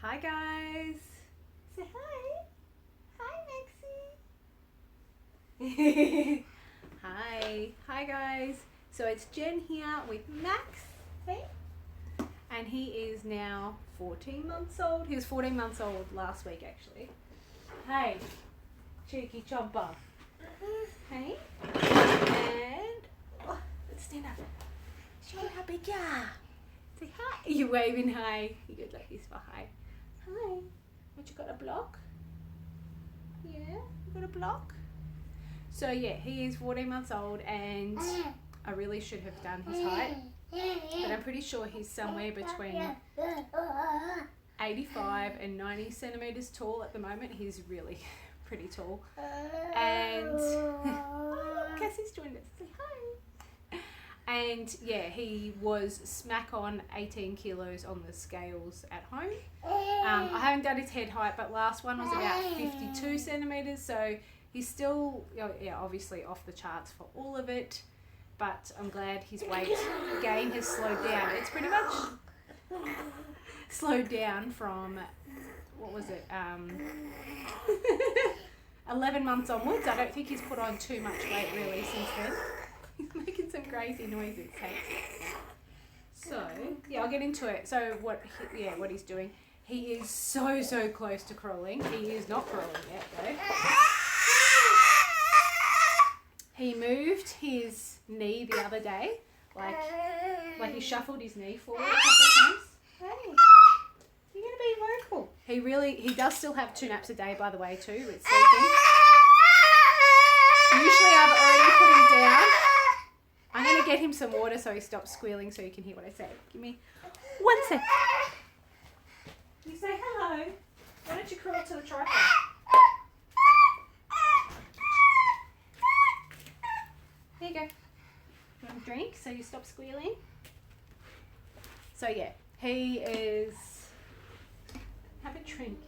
Hi guys. Say hi. Hi Maxie. Hi guys. So it's Jen here with Max. Hey. And he is now 14 months old. He was 14 months old last week actually. Hey. Cheeky chomper. Hey. And let's stand up. Show how big you are. Say hi. Are you waving hi? You go like this for hi. Hi. What, you got a block? Yeah, you got a block? So yeah, he is 14 months old and I really should have done his height. But I'm pretty sure he's somewhere between 85 and 90 centimeters tall at the moment. He's really pretty tall. And oh, Cassie's joined us. Say hi. And yeah, he was smack on 18 kilos on the scales at home. I haven't done his head height, but last one was about 52 centimeters. So he's still, yeah, obviously off the charts for all of it. But I'm glad his weight gain has slowed down. It's pretty much slowed down from, what was it, 11 months onwards. I don't think he's put on too much weight really since then. He's making some crazy noises, hey? So, yeah, I'll get into it. So, what he's doing. He is so close to crawling. He is not crawling yet, though. He moved his knee the other day. Like he shuffled his knee forward a couple of times. Hey, you're going to be vocal. He does still have 2 naps a day, by the way, too. It's sleeping. Usually I've already put him down. I'm going to get him some water so he stops squealing so you can hear what I say. Give me 1 sec. You say hello. Why don't you crawl to the tripod? There you go. You want a drink so you stop squealing? So yeah, he is... Have a drink.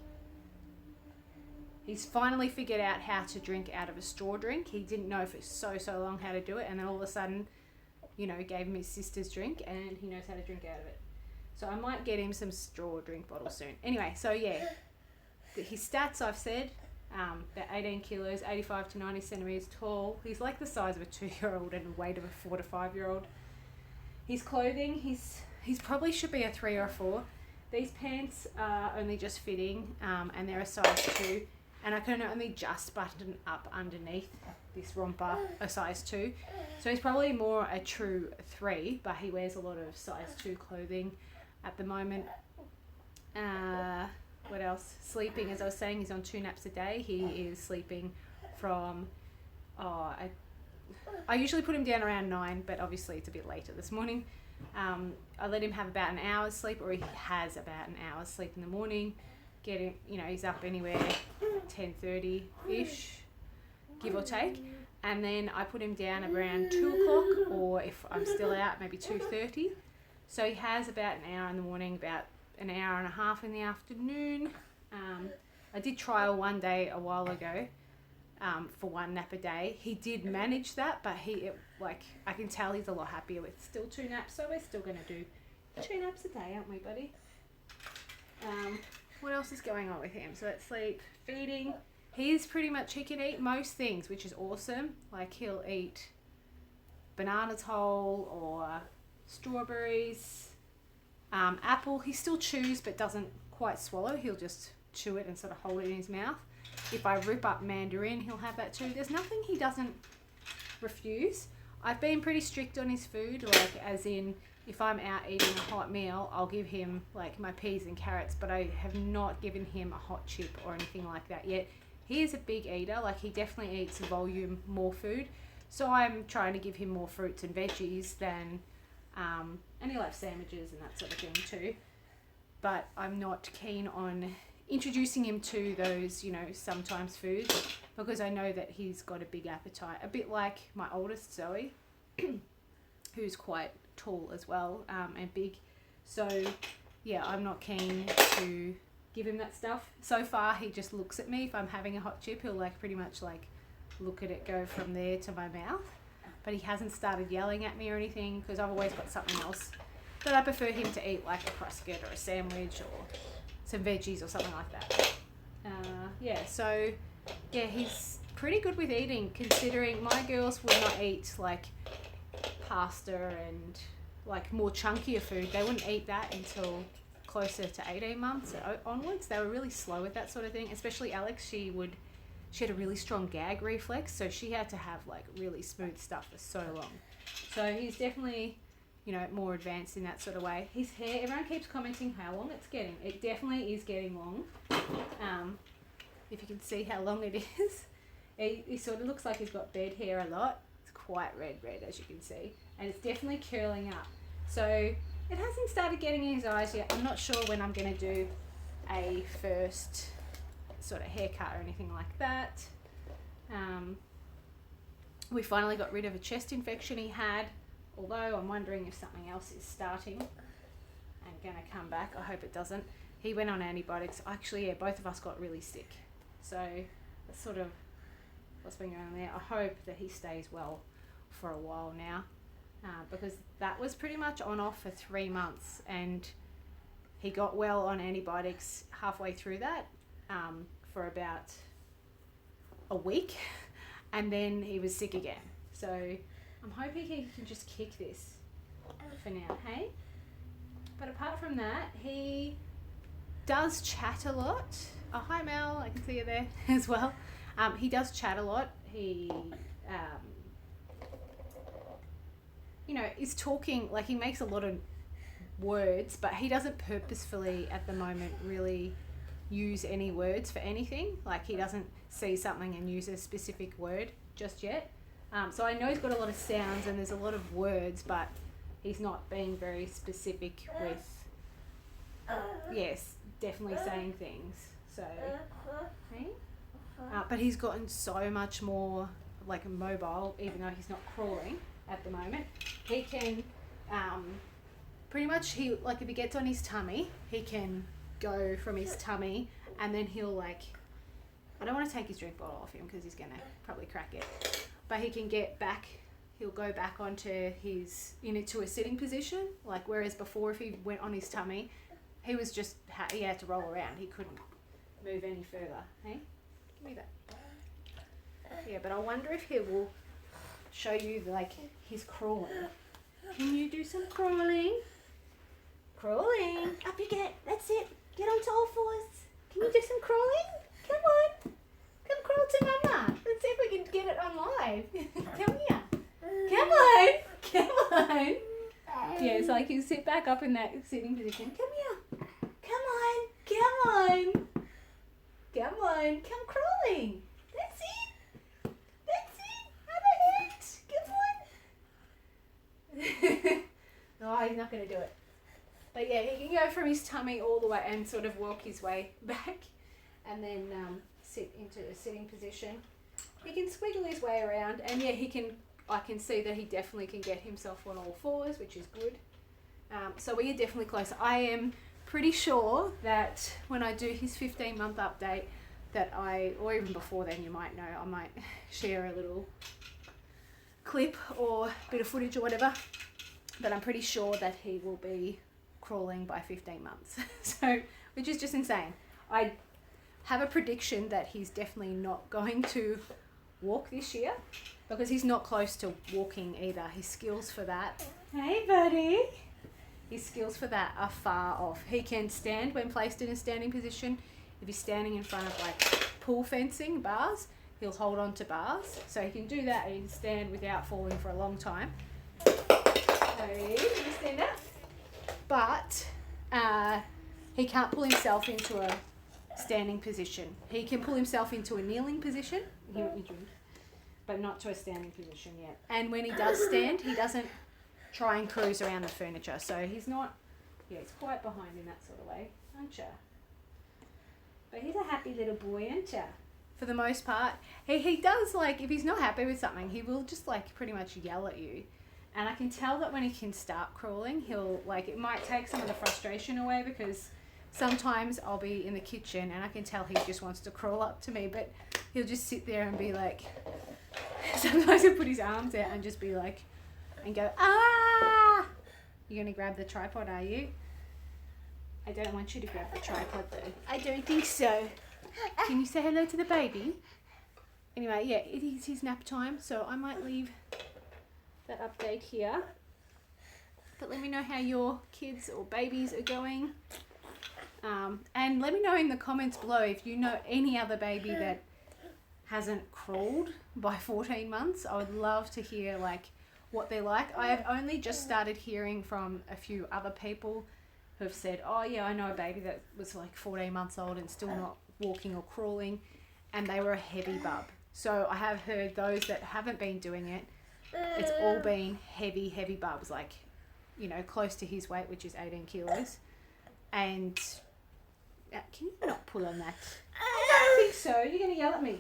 He's finally figured out how to drink out of a straw drink. He didn't know for so long how to do it, and then all of a sudden, gave him his sister's drink, and he knows how to drink out of it. So I might get him some straw drink bottles soon. Anyway, so yeah, his stats I've said, about 18 kilos, 85 to 90 centimeters tall. He's like the size of a 2-year-old and the weight of a 4 to 5-year-old. His clothing, he's probably should be a 3 or a 4. These pants are only just fitting, and they're a size 2. And I can only just button up underneath this romper a size 2. So he's probably more a true 3, but he wears a lot of size 2 clothing at the moment. What else? Sleeping, as I was saying, he's on 2 naps a day. He is sleeping from, I usually put him down around 9, but obviously it's a bit later this morning. I let him have about an hour's sleep, or he has about an hour's sleep in the morning. Get him, he's up anywhere 10:30-ish, give or take. And then I put him down around 2 o'clock, or if I'm still out, maybe 2:30. So he has about an hour in the morning, about an hour and a half in the afternoon. I did trial one day a while ago for 1 nap a day. He did manage that, but I can tell he's a lot happier with still 2 naps. So we're still going to do 2 naps a day, aren't we, buddy? What else is going on with him? So that's sleep, feeding. He can eat most things, which is awesome. Like he'll eat bananas whole or strawberries, apple. He still chews but doesn't quite swallow. He'll just chew it and sort of hold it in his mouth. If I rip up mandarin, he'll have that too. There's nothing he doesn't refuse. I've been pretty strict on his food, like as in, if I'm out eating a hot meal, I'll give him like my peas and carrots, but I have not given him a hot chip or anything like that yet. He is a big eater, like he definitely eats volume more food. So I'm trying to give him more fruits and veggies than, and he'll have sandwiches and that sort of thing too. But I'm not keen on introducing him to those, sometimes foods, because I know that he's got a big appetite. A bit like my oldest, Zoe, who's quite tall as well, and big. So yeah, I'm not keen to give him that stuff. So far he just looks at me. If I'm having a hot chip, he'll pretty much look at it go from there to my mouth, but he hasn't started yelling at me or anything, because I've always got something else that I prefer him to eat, like a crusket or a sandwich or some veggies or something like that. Yeah, so yeah, he's pretty good with eating, considering my girls would not eat like pasta and like more chunkier food. They wouldn't eat that until closer to 18 months onwards. They were really slow with that sort of thing, especially Alex. She had a really strong gag reflex, so she had to have like really smooth stuff for so long. So he's definitely, you know, more advanced in that sort of way. His hair, everyone keeps commenting how long it's getting. It definitely is getting long. If you can see how long it is. He sort of looks like he's got bed hair a lot. It's quite red as you can see. And it's definitely curling up. So it hasn't started getting in his eyes yet. I'm not sure when I'm going to do a first sort of haircut or anything like that. We finally got rid of a chest infection he had, although I'm wondering if something else is starting and going to come back. I hope it doesn't. He went on antibiotics. Actually, yeah, both of us got really sick. So that's sort of what's been going on there. I hope that he stays well for a while now, because that was pretty much on off for 3 months, and he got well on antibiotics halfway through that, for about a week, and then he was sick again. So I'm hoping he can just kick this for now, hey? But apart from that, he does chat a lot. Oh, hi Mel, I can see you there as well. He does chat a lot. He, you know, is talking, like he makes a lot of words, but he doesn't purposefully at the moment really use any words for anything. Like he doesn't see something and use a specific word just yet. So I know he's got a lot of sounds and there's a lot of words, but he's not being very specific with, yes, definitely saying things. So, hey? But he's gotten so much more like mobile, even though he's not crawling at the moment. He can pretty much, like if he gets on his tummy, he can go from his tummy, and then he'll like, I don't want to take his drink bottle off him because he's gonna probably crack it, but he can get back, he'll go back onto into a sitting position, like whereas before if he went on his tummy, he was just, he had to roll around, he couldn't move any further. Hey, give me that. Yeah, but I wonder if he will show you like his crawling. Can you do some crawling? Crawling. Up you get. That's it. Get onto all fours. Can you do some crawling? Come on. Come crawl to Mama. Let's see if we can get it on live. Come here. Come on. Come on. Yeah, it's like you sit back up in that sitting position. Come here. Come on. Come on. Come on. Come crawling. That's it. That's it. Have a hit. Come on. Oh, he's not going to do it. But yeah, he can go from his tummy all the way and sort of walk his way back and then sit into a sitting position. He can squiggle his way around, and yeah, I can see that he definitely can get himself on all fours, which is good. So we are definitely close. I am pretty sure that when I do his 15-month update, that or even before then, you might know, I might share a little clip or bit of footage or whatever, but I'm pretty sure that he will be crawling by 15 months. So, which is just insane. I have a prediction that he's definitely not going to walk this year because he's not close to walking either. His skills for that, hey buddy, his skills for that are far off. He can stand when placed in a standing position. If he's standing in front of like pool fencing bars, he'll hold on to bars. So he can do that and he can stand without falling for a long time. So you stand up. But he can't pull himself into a standing position. He can pull himself into a kneeling position, but not to a standing position yet. And when he does stand, he doesn't try and cruise around the furniture. So he's not, yeah, he's quite behind in that sort of way, aren't you? But he's a happy little boy, aren't you? For the most part. He does, like, if he's not happy with something, he will just, like, pretty much yell at you. And I can tell that when he can start crawling, he'll, like, it might take some of the frustration away because sometimes I'll be in the kitchen and I can tell he just wants to crawl up to me, but he'll just sit there and be like, sometimes he'll put his arms out and just be like, and go, ah! You're going to grab the tripod, are you? I don't want you to grab the tripod though. I don't think so. Can you say hello to the baby? Anyway, yeah, it is his nap time, so I might leave that update here. But let me know how your kids or babies are going. And let me know in the comments below if you know any other baby that hasn't crawled by 14 months. I would love to hear like what they're like. I have only just started hearing from a few other people who have said, oh yeah, I know a baby that was like 14 months old and still not walking or crawling, and they were a heavy bub. So I have heard those that haven't been doing it, it's all been heavy bubs, like, you know, close to his weight, which is 18 kilos. And can you not pull on that? I don't think so. You're going to yell at me.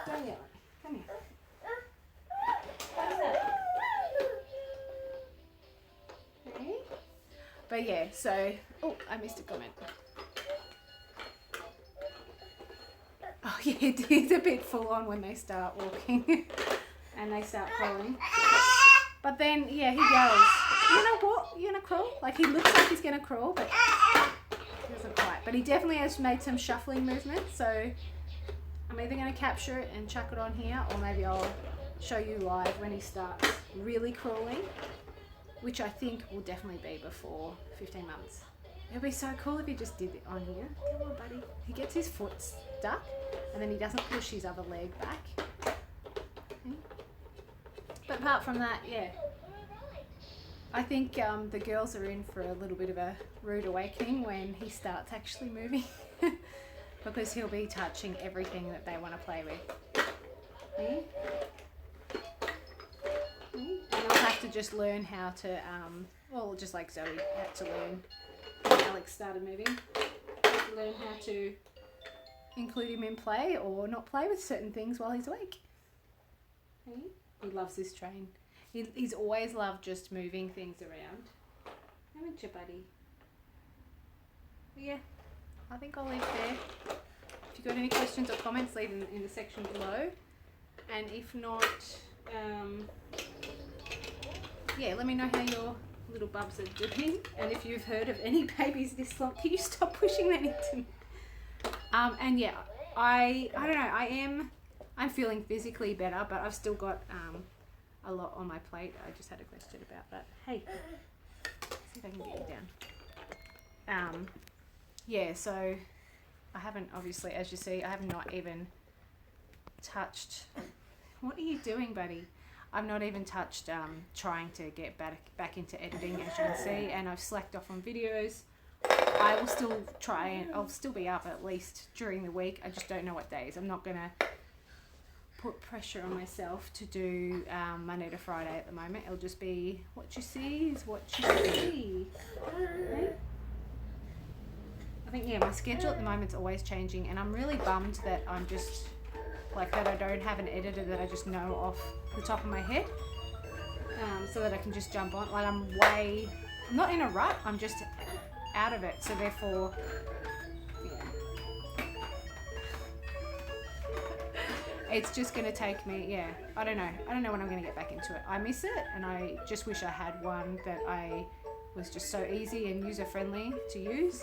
Don't yell at me. Come here. What's that? Okay. But yeah, so, oh, I missed a comment. Oh yeah, it is a bit full on when they start walking and they start crawling. But then, yeah, he yells, you know what, you gonna crawl? Like, he looks like he's gonna crawl, but he doesn't quite. But he definitely has made some shuffling movements, so I'm either gonna capture it and chuck it on here, or maybe I'll show you live when he starts really crawling, which I think will definitely be before 15 months. It would be so cool if he just did it on here. Come on, buddy. He gets his foot stuck, and then he doesn't push his other leg back. Okay. But apart from that, yeah. I think the girls are in for a little bit of a rude awakening when he starts actually moving. Because he'll be touching everything that they want to play with. Okay. Okay. And they'll have to just learn how to, well, just like Zoe had to learn. Alex started moving, learn how to include him in play or not play with certain things while he's awake. Okay. He loves this train. He's always loved just moving things around. Haven't you, buddy? But yeah, I think I'll leave there. If you've got any questions or comments, leave them in the section below. And if not, yeah, let me know how your little bubs are doing, and if you've heard of any babies this long, can you stop pushing that into me? And yeah, I don't know, I'm feeling physically better, but I've still got a lot on my plate. I just had a question about that. Hey, let's see if I can get you down. Yeah, so I haven't, obviously, as you see, I have not even touched. What are you doing, buddy? I've not even touched trying to get back into editing, as you can see, and I've slacked off on videos. I will still try, and I'll still be up at least during the week. I just don't know what days. I'm not going to put pressure on myself to do Monday to Friday at the moment. It'll just be what you see is what you see. Okay? I think, yeah, my schedule at the moment's always changing, and I'm really bummed that I'm just... like that I don't have an editor that I just know off the top of my head, so that I can just jump on. Like, I'm not in a rut, I'm just out of it, so therefore, yeah. It's just going to take me, yeah, I don't know when I'm going to get back into it. I miss it, and I just wish I had one that I was just so easy and user-friendly to use.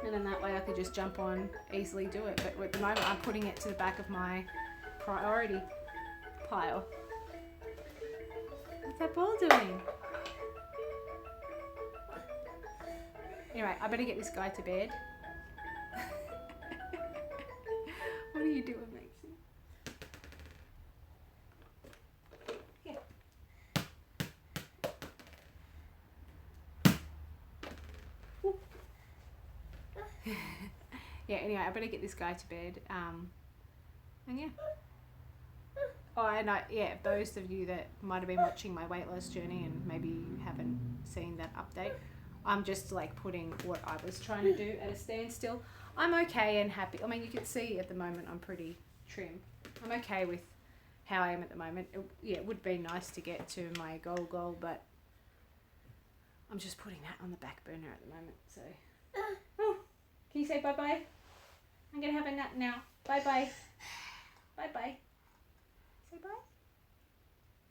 And then that way I could just jump on, easily do it. But at the moment I'm putting it to the back of my priority pile. What's that ball doing? Anyway, I better get this guy to bed. What are you doing, Maxie? Here. Yeah, anyway, I better get this guy to bed. And yeah. Oh, and yeah, those of you that might have been watching my weight loss journey and maybe you haven't seen that update, I'm just like putting what I was trying to do at a standstill. I'm okay and happy. I mean, you can see at the moment I'm pretty trim. I'm okay with how I am at the moment. Yeah, it would be nice to get to my goal, but I'm just putting that on the back burner at the moment. So, oh, can you say bye-bye? I'm going to have a nap now. Bye-bye. Bye-bye. Say bye.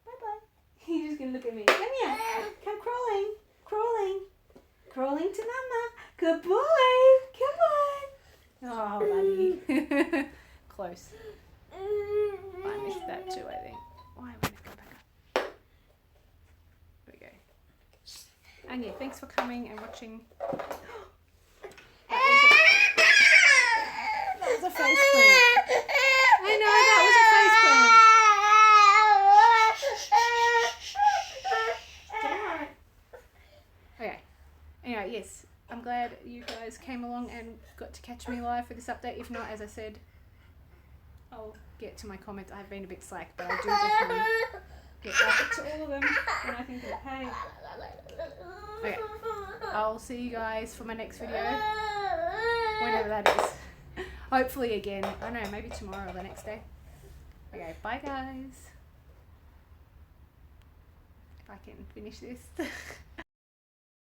Bye-bye. He's just going to look at me. Come here. Come crawling. Crawling. crawling to Mama. Good boy. Come on. Oh, buddy. Close. I missed that too, I think. Why would it go back up? There we go. And yeah, thanks for coming and watching. That was a face plant. I know, that was a face plant. Okay. Anyway, yes. I'm glad you guys came along and got to catch me live for this update. If not, as I said, I'll get to my comments. I've been a bit slack, but I do definitely get back to all of them when I think of it. Hey. Okay. I'll see you guys for my next video. Whenever that is. Hopefully again. I don't know, maybe tomorrow or the next day. Okay, bye guys. If I can finish this.